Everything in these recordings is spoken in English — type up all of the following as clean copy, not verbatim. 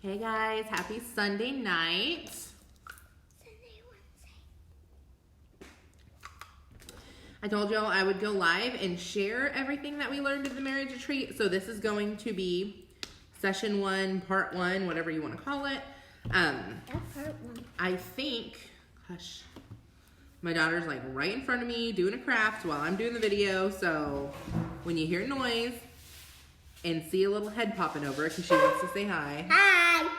Hey guys, happy Sunday night. I told y'all I would go live and share everything that we learned at the marriage retreat. So this is going to be session 1, part 1, whatever you want to call it. Part 1. I think, hush, my daughter's like right in front of me doing a craft while I'm doing the video. So when you hear noise and see a little head popping over because she wants to say hi. Hi.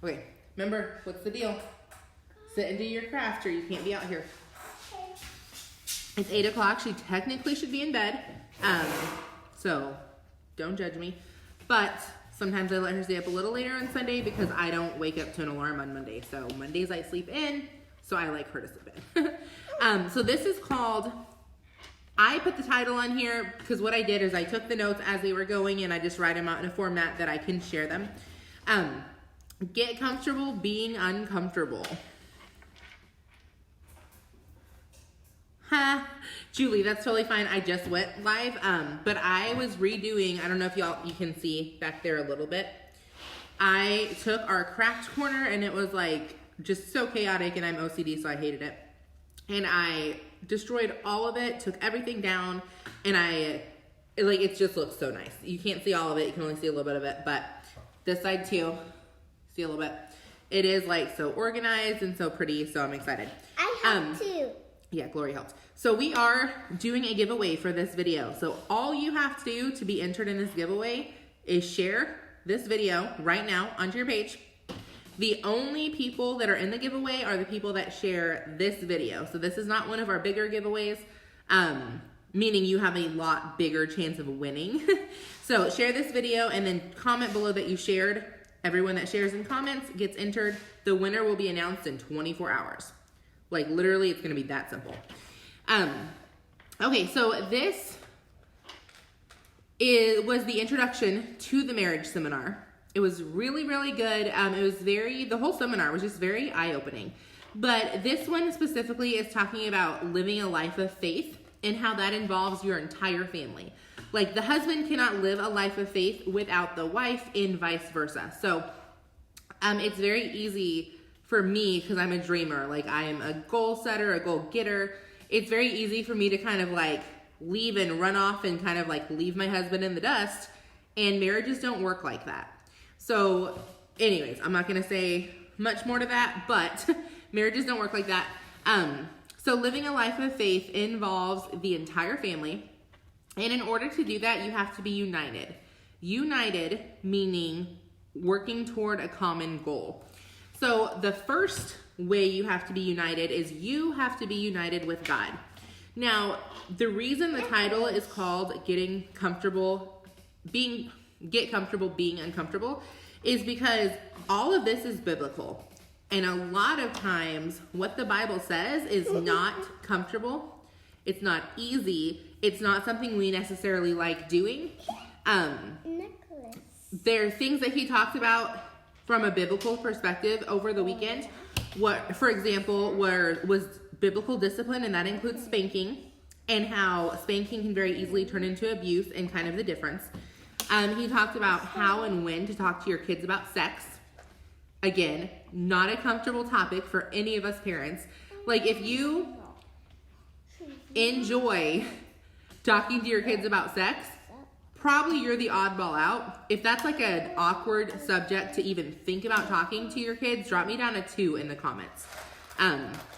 Okay, remember, what's the deal? Sit and do your craft or you can't be out here. It's 8 o'clock. She technically should be in bed. So don't judge me. But sometimes I let her stay up a little later on Sunday because I don't wake up to an alarm on Monday. So Mondays I sleep in, so I like her to sleep in. So this is called, I put the title on here because what I did is I took the notes as they were going and I just write them out in a format that I can share them. Get comfortable being uncomfortable. Julie, that's totally fine. I just went live, but I was redoing, I don't know if you can see back there a little bit. I took our craft corner and it was like just so chaotic and I'm OCD, so I hated it. And I destroyed all of it, took everything down, and it just looks so nice. You can't see all of it, you can only see a little bit of it, but this side too, see a little bit. It is like so organized and so pretty, so I'm excited. I helped too. Yeah, Glory helped. So we are doing a giveaway for this video. So all you have to do to be entered in this giveaway is share this video right now onto your page. The only people that are in the giveaway are the people that share this video. So this is not one of our bigger giveaways, meaning you have a lot bigger chance of winning. So share this video and then comment below that you shared. Everyone that shares in comments gets entered. The winner will be announced in 24 hours. Like literally, it's gonna be that simple. Okay, so this was the introduction to the marriage seminar. It was really, really good. It was the whole seminar was just very eye-opening. But this one specifically is talking about living a life of faith and how that involves your entire family. Like the husband cannot live a life of faith without the wife and vice versa. So it's very easy for me, because I'm a dreamer, like I am a goal setter, a goal getter. It's very easy for me to kind of like leave and run off and kind of like leave my husband in the dust, and marriages don't work like that. So anyways, I'm not gonna say much more to that, but marriages don't work like that. So living a life of faith involves the entire family, and in order to do that, you have to be united. United meaning working toward a common goal. So the first way you have to be united is you have to be united with God. Now, the reason the title is called Get Comfortable Being Uncomfortable is because all of this is biblical. And a lot of times what the Bible says is not comfortable. It's not easy. It's not something we necessarily like doing. There are things that he talks about from a biblical perspective over the weekend. What, for example, was biblical discipline, and that includes spanking, and how spanking can very easily turn into abuse and kind of the difference. He talked about how and when to talk to your kids about sex. Again, not a comfortable topic for any of us parents. Like if you enjoy talking to your kids about sex, probably you're the oddball out. If that's like an awkward subject to even think about talking to your kids, drop me down a 2 in the comments.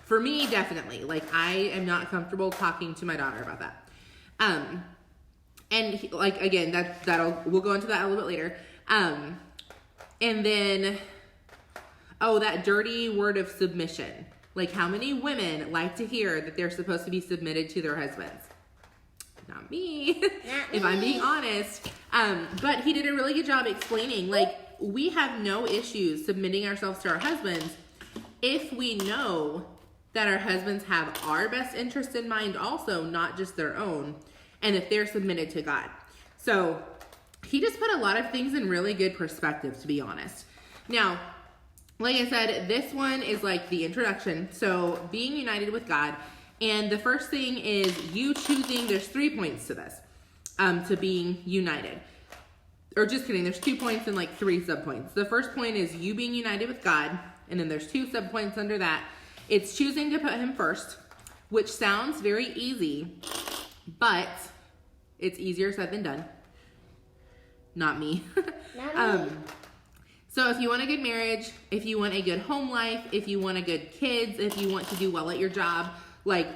For me, definitely. Like I am not comfortable talking to my daughter about that. And like again, we'll go into that a little bit later. And then, that dirty word of submission. Like how many women like to hear that they're supposed to be submitted to their husbands? Not me, if I'm being honest. But he did a really good job explaining, like, we have no issues submitting ourselves to our husbands if we know that our husbands have our best interest in mind also, not just their own, and if they're submitted to God. So he just put a lot of things in really good perspective, to be honest. Now, like I said, this one is like the introduction. So being united with God. And the first thing is you choosing, there's 3 points to this, to being united. or just kidding, there's 2 points and like 3 subpoints. The first point is you being united with God, and then there's 2 subpoints under that. It's choosing to put him first, which sounds very easy, but it's easier said than done. Not me. Not me. So if you want a good marriage, if you want a good home life, if you want a good kids, if you want to do well at your job, like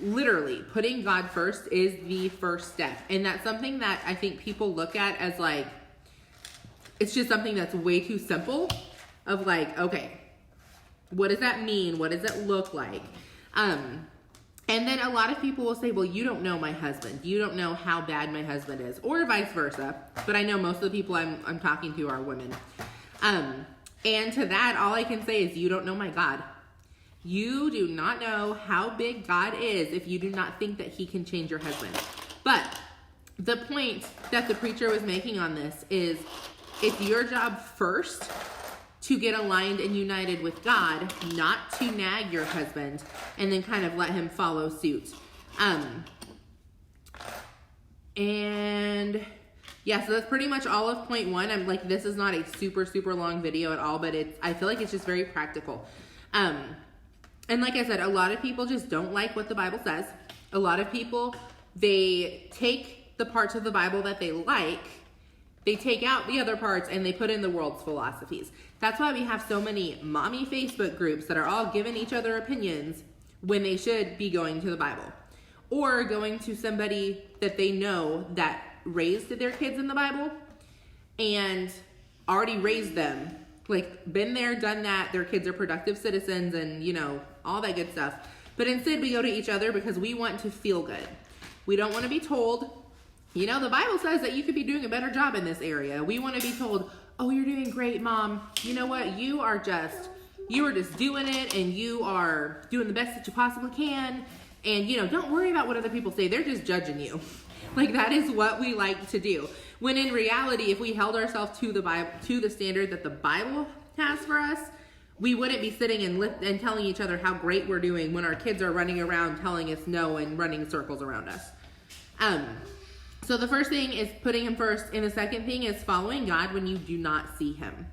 literally putting God first is the first step. And that's something that I think people look at as like, it's just something that's way too simple of like, okay, what does that mean? What does it look like? And then a lot of people will say, well, you don't know my husband. You don't know how bad my husband is, or vice versa. But I know most of the people I'm talking to are women. And to that, all I can say is you don't know my God. You do not know how big God is if you do not think that he can change your husband. But the point that the preacher was making on this is it's your job first to get aligned and united with God, not to nag your husband and then kind of let him follow suit. And yeah, so that's pretty much all of point 1. I'm like, this is not a super, super long video at all, but I feel like it's just very practical. And like I said, a lot of people just don't like what the Bible says. A lot of people, they take the parts of the Bible that they like, they take out the other parts and they put in the world's philosophies. That's why we have so many mommy Facebook groups that are all giving each other opinions when they should be going to the Bible. Or going to somebody that they know that raised their kids in the Bible and already raised them. Like, been there, done that, their kids are productive citizens and, you know, all that good stuff. But instead we go to each other because we want to feel good. We don't want to be told, you know, the Bible says that you could be doing a better job in this area. We want to be told, oh, you're doing great, Mom. You know what? You are just doing it and you are doing the best that you possibly can. And, you know, don't worry about what other people say. They're just judging you. Like, that is what we like to do. When in reality, if we held ourselves to the Bible, to the standard that the Bible has for us, we wouldn't be sitting and telling each other how great we're doing when our kids are running around telling us no and running circles around us. So the first thing is putting him first, and the second thing is following God when you do not see him.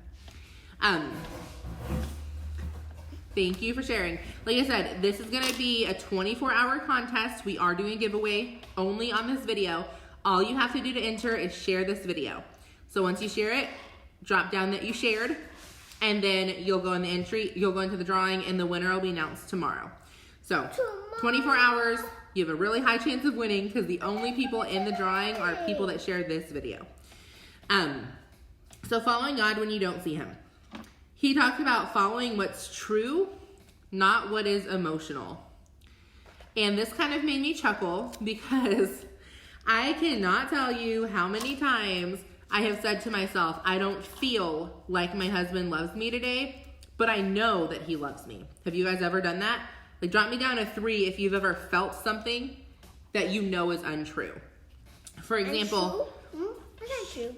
Thank you for sharing. Like I said, this is going to be a 24-hour contest. We are doing a giveaway only on this video. All you have to do to enter is share this video. So once you share it, drop down that you shared, and then you'll go in the entry, you'll go into the drawing, and the winner will be announced tomorrow. So 24 hours, you have a really high chance of winning because the only people in the drawing are people that share this video. So following God when you don't see him. He talked about following what's true, not what is emotional. And this kind of made me chuckle because I cannot tell you how many times I have said to myself, I don't feel like my husband loves me today, but I know that he loves me. Have you guys ever done that? Like, drop me down a 3 if you've ever felt something that you know is untrue. For example, Untrue.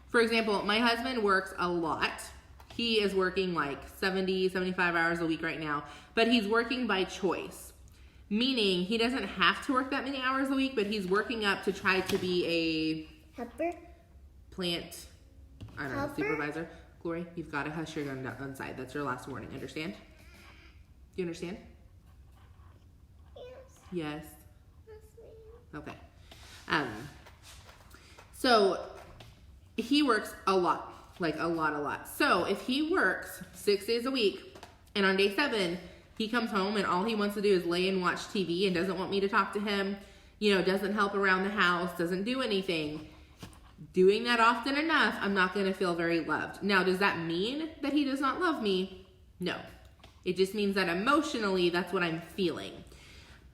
For example, my husband works a lot. He is working like 70, 75 hours a week right now, but he's working by choice. Meaning he doesn't have to work that many hours a week, but he's working up to try to be a Helper. plant, I don't know, Helper? supervisor. Glory, you've got to hush your gun on side. That's your last warning. Understand? Do you understand? Yes. Yes. Okay. So he works a lot, like a lot. So if he works 6 days a week and on day 7, he comes home and all he wants to do is lay and watch TV and doesn't want me to talk to him, you know, doesn't help around the house, doesn't do anything. Doing that often enough, I'm not going to feel very loved. Now, does that mean that he does not love me? No. It just means that emotionally, that's what I'm feeling.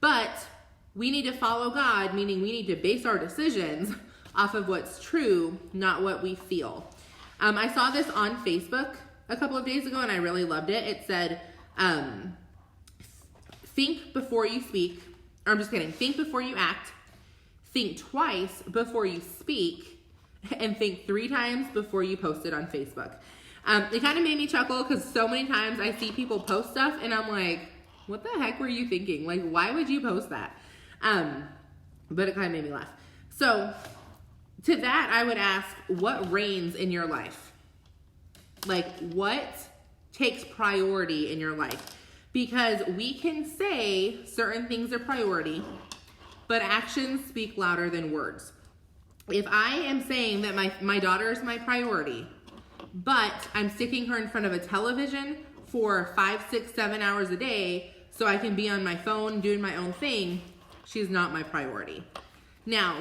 But we need to follow God, meaning we need to base our decisions off of what's true, not what we feel. I saw this on Facebook a couple of days ago, and I really loved it. It said, think before you speak. Or I'm just kidding. Think before you act. Think twice before you speak. And think 3 times before you post it on Facebook. It kind of made me chuckle because so many times I see people post stuff and I'm like, what the heck were you thinking? Like, why would you post that? But it kind of made me laugh. So to that, I would ask, what reigns in your life? Like, what takes priority in your life? Because we can say certain things are priority, but actions speak louder than words. If I am saying that my daughter is my priority, but I'm sticking her in front of a television for 5, 6, 7 hours a day so I can be on my phone doing my own thing, she's not my priority. Now,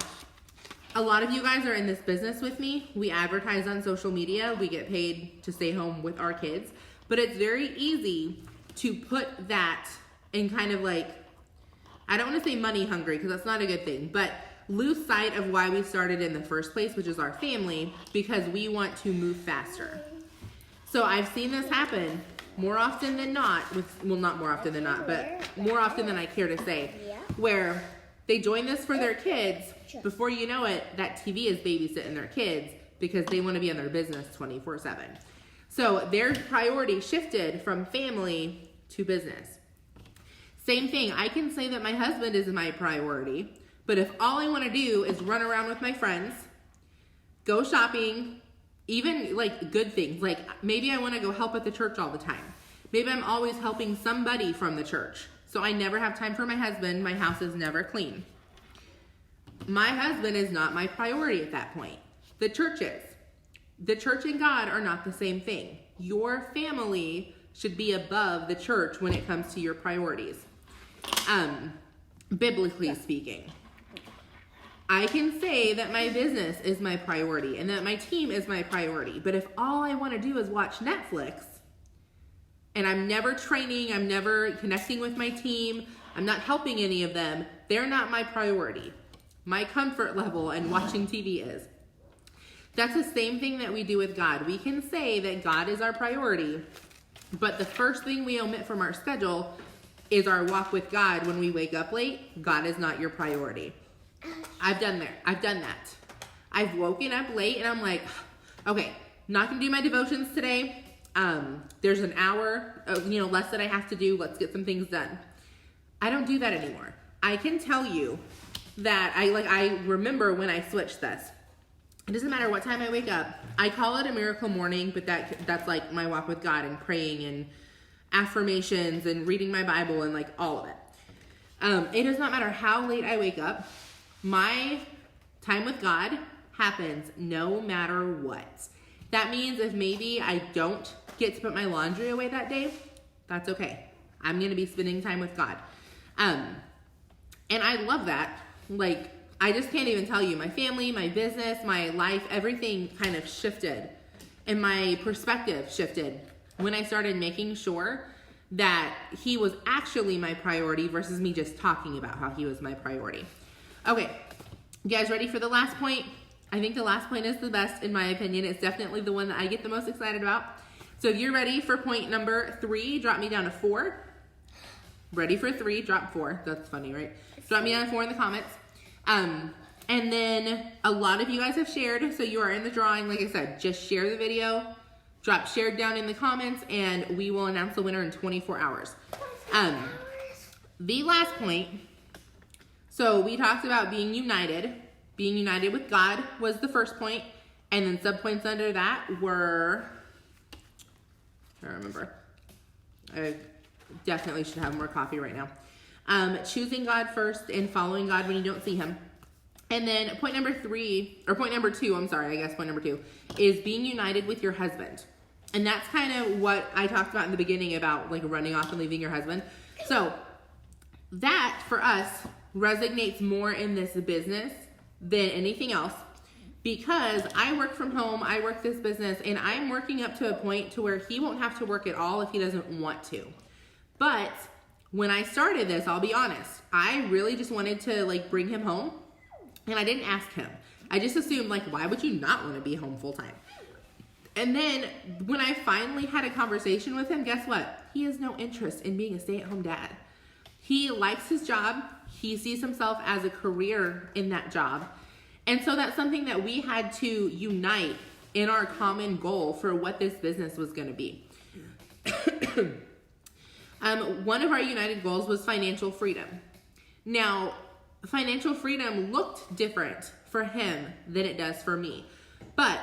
a lot of you guys are in this business with me. We advertise on social media. We get paid to stay home with our kids. But it's very easy to put that in kind of like, I don't want to say money hungry because that's not a good thing, but lose sight of why we started in the first place, which is our family, because we want to move faster. So I've seen this happen more often than not, not more often than not, but more often than I care to say, where they join this for their kids. Before you know it, that TV is babysitting their kids because they want to be in their business 24/7. So their priority shifted from family to business. Same thing, I can say that my husband is my priority, but if all I want to do is run around with my friends, go shopping, even like good things, like maybe I want to go help at the church all the time. Maybe I'm always helping somebody from the church. So I never have time for my husband. My house is never clean. My husband is not my priority at that point. The church is. The church and God are not the same thing. Your family should be above the church when it comes to your priorities. Biblically speaking. I can say that my business is my priority and that my team is my priority. But if all I want to do is watch Netflix and I'm never training, I'm never connecting with my team, I'm not helping any of them, they're not my priority. My comfort level and watching TV is. That's the same thing that we do with God. We can say that God is our priority, but the first thing we omit from our schedule is our walk with God when we wake up late. God is not your priority. I've done that. I've woken up late and I'm like, okay, not gonna do my devotions today. There's an hour, less that I have to do. Let's get some things done. I don't do that anymore. I can tell you that I remember when I switched this. It doesn't matter what time I wake up. I call it a miracle morning, but that's like my walk with God and praying and affirmations and reading my Bible and like all of it. It does not matter how late I wake up. My time with God happens no matter what. That means if maybe I don't get to put my laundry away that day, that's okay. I'm going to be spending time with God. And I love that. Like, I just can't even tell you. My family, my business, my life, everything kind of shifted. And my perspective shifted when I started making sure that he was actually my priority versus me just talking about how he was my priority. Okay, you guys ready for the last point? I think the last point is the best in my opinion. It's definitely the one that I get the most excited about. So if you're ready for point number 3, drop me down to 4. Ready for 3, drop 4. That's funny, right? Drop me down to 4 in the comments. And then a lot of you guys have shared, so you are in the drawing. Like I said, just share the video, drop shared down in the comments, and we will announce the winner in 24 hours. The last point, so we talked about being united. Being united with God was the first point, and then subpoints under that were, I don't remember. I definitely should have more coffee right now. Choosing God first and following God when you don't see him. And then point number 2, is being united with your husband. And that's kind of what I talked about in the beginning about like running off and leaving your husband. So that for us resonates more in this business than anything else because I work from home, I work this business, and I'm working up to a point to where he won't have to work at all if he doesn't want to. But when I started this, I'll be honest, I really just wanted to like bring him home and I didn't ask him. I just assumed like, why would you not want to be home full time? And then when I finally had a conversation with him, guess what? He has no interest in being a stay-at-home dad. He likes his job. He sees himself as a career in that job. And so that's something that we had to unite in our common goal for what this business was going to be. One of our united goals was financial freedom. Now, financial freedom looked different for him than it does for me. But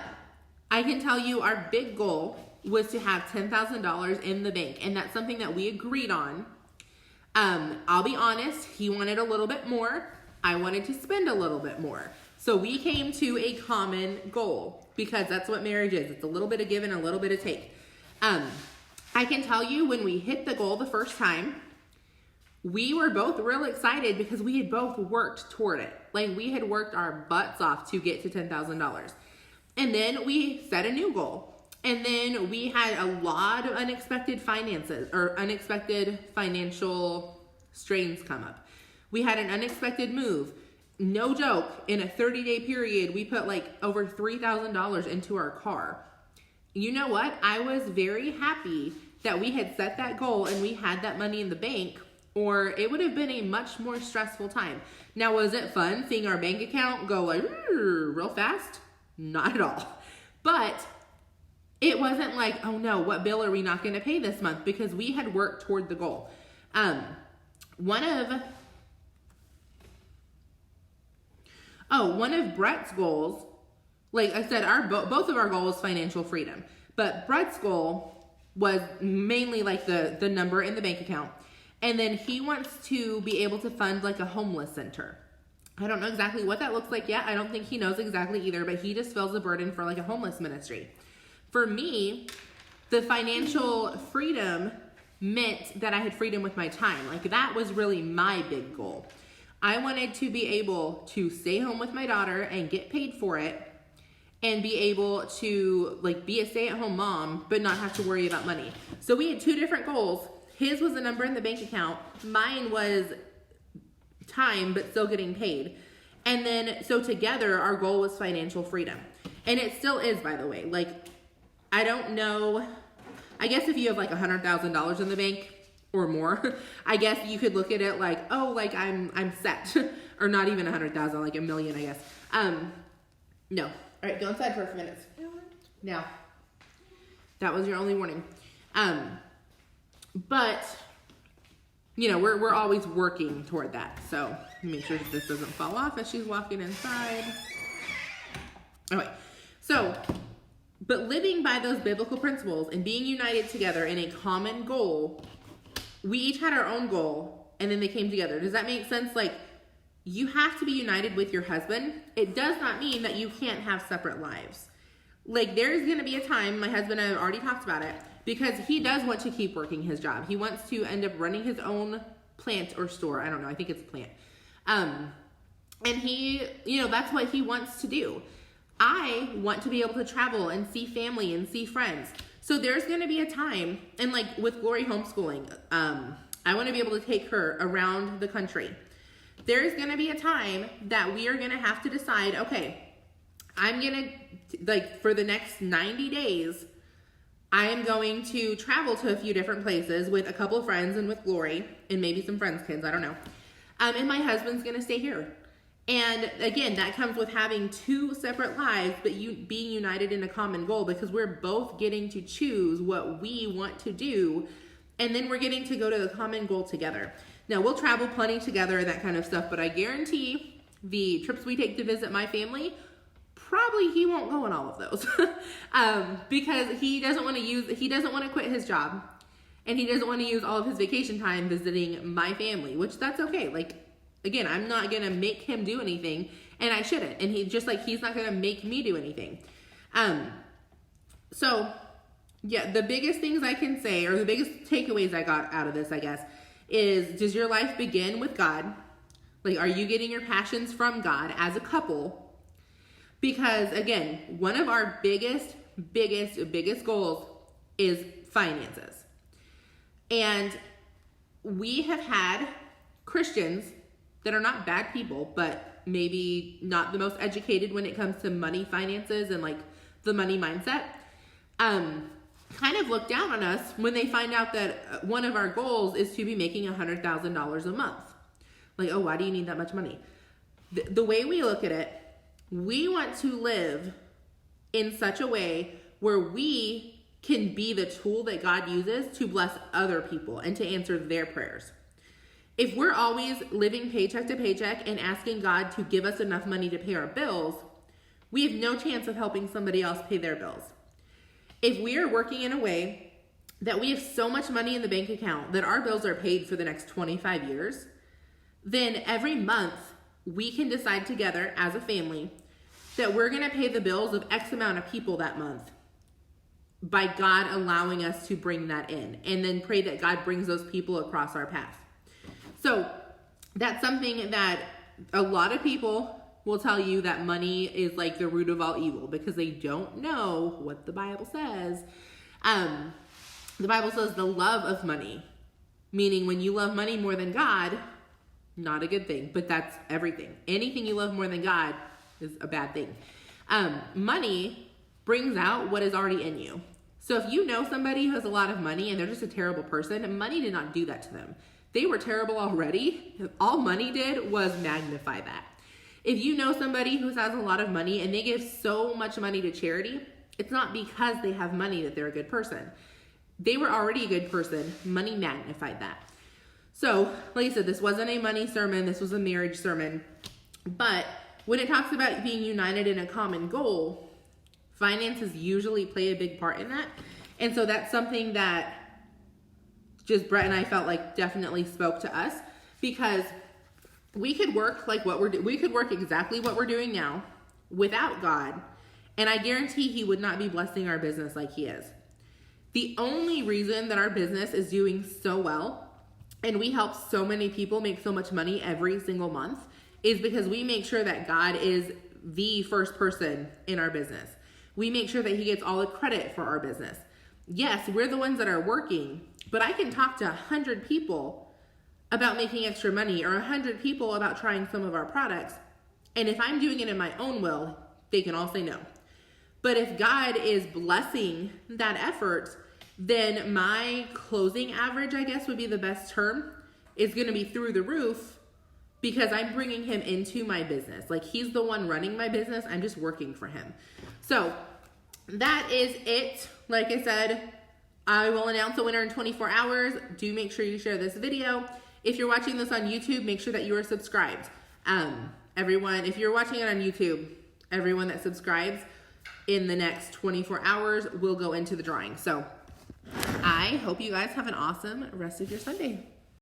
I can tell you our big goal was to have $10,000 in the bank, and that's something that we agreed on. I'll be honest, he wanted a little bit more. I wanted to spend a little bit more. So we came to a common goal because that's what marriage is. It's a little bit of give and a little bit of take. I can tell you when we hit the goal the first time, we were both real excited because we had both worked toward it. Like we had worked our butts off to get to $10,000. And then we set a new goal. And then we had a lot of unexpected finances or unexpected financial strains come up. We had an unexpected move. No joke, in a 30-day period, we put like over $3,000 into our car. You know what? I was very happy that we had set that goal and we had that money in the bank, or it would have been a much more stressful time. Now, was it fun seeing our bank account go like real fast? Not at all. But it wasn't like, oh no, what bill are we not going to pay this month? Because we had worked toward the goal. One of Brett's goals, like I said, both of our goals was financial freedom. But Brett's goal was mainly like the number in the bank account. And then he wants to be able to fund like a homeless center. I don't know exactly what that looks like yet. I don't think he knows exactly either, but he just feels a burden for like a homeless ministry. For me, the financial freedom meant that I had freedom with my time. Like that was really my big goal. I wanted to be able to stay home with my daughter and get paid for it and be able to like be a stay-at-home mom, but not have to worry about money. So we had two different goals. His was a number in the bank account. Mine was time, but still getting paid. And then, so together, our goal was financial freedom. And it still is, by the way. Like, I don't know. I guess if you have like $100,000 in the bank or more, I guess you could look at it like, oh, like I'm set. Or not even 100,000, like $1 million, I guess. No. All right, go inside for a few minutes. Now, that was your only warning. But you know, we're always working toward that. So make sure that this doesn't fall off as she's walking inside. Okay, so, but living by those biblical principles and being united together in a common goal, we each had our own goal and then they came together. Does that make sense? Like, you have to be united with your husband. It does not mean that you can't have separate lives. Like, there's going to be a time, my husband and I have already talked about it, because he does want to keep working his job. He wants to end up running his own plant or store. I don't know. I think it's a plant. And he, you know, that's what he wants to do. I want to be able to travel and see family and see friends. So there's going to be a time, and like with Glory homeschooling, I want to be able to take her around the country. There's going to be a time that we are going to have to decide, okay, I'm going to, like, for the next 90 days, I am going to travel to a few different places with a couple of friends and with Glory and maybe some friends' kids, I don't know. And my husband's going to stay here. And again, that comes with having two separate lives, but being united in a common goal, because we're both getting to choose what we want to do. And then we're getting to go to the common goal together. Now, we'll travel plenty together and that kind of stuff, but I guarantee the trips we take to visit my family, probably he won't go on all of those because he doesn't want to quit his job, and he doesn't want to use all of his vacation time visiting my family, which that's okay. Like, again, I'm not going to make him do anything, and I shouldn't. And he's not going to make me do anything. So yeah, the biggest things I can say, or the biggest takeaways I got out of this, I guess, is, does your life begin with God? Like, are you getting your passions from God as a couple? Because again, one of our biggest goals is finances. And we have had Christians that are not bad people, but maybe not the most educated when it comes to money, finances, and like the money mindset, kind of look down on us when they find out that one of our goals is to be making $100,000 a month. Like, oh, why do you need that much money? The way we look at it, we want to live in such a way where we can be the tool that God uses to bless other people and to answer their prayers. If we're always living paycheck to paycheck and asking God to give us enough money to pay our bills, we have no chance of helping somebody else pay their bills. If we are working in a way that we have so much money in the bank account that our bills are paid for the next 25 years, then every month we can decide together as a family that we're going to pay the bills of X amount of people that month by God allowing us to bring that in, and then pray that God brings those people across our path. So that's something that a lot of people will tell you, that money is like the root of all evil because they don't know what the Bible says. The Bible says the love of money, meaning when you love money more than God, not a good thing, but that's everything. Anything you love more than God is a bad thing. Money brings out what is already in you. So if you know somebody who has a lot of money and they're just a terrible person, money did not do that to them. They were terrible already. All money did was magnify that. If you know somebody who has a lot of money and they give so much money to charity, it's not because they have money that they're a good person. They were already a good person. Money magnified that. So, like I said, this wasn't a money sermon. This was a marriage sermon. But when it talks about being united in a common goal, finances usually play a big part in that. And so that's something that just Brett and I felt like definitely spoke to us, because we could work like we could work exactly what we're doing now without God, and I guarantee he would not be blessing our business like he is. The only reason that our business is doing so well and we help so many people make so much money every single month is because we make sure that God is the first person in our business. We make sure that he gets all the credit for our business. Yes, we're the ones that are working, but I can talk to 100 people about making extra money, or 100 people about trying some of our products. And if I'm doing it in my own will, they can all say no. But if God is blessing that effort, then my closing average, I guess would be the best term, is going to be through the roof because I'm bringing him into my business. Like, he's the one running my business. I'm just working for him. So that is it. Like I said, I will announce a winner in 24 hours. Do make sure you share this video. If you're watching this on YouTube, make sure that you are subscribed. Everyone, if you're watching it on YouTube, everyone that subscribes in the next 24 hours will go into the drawing. So I hope you guys have an awesome rest of your Sunday.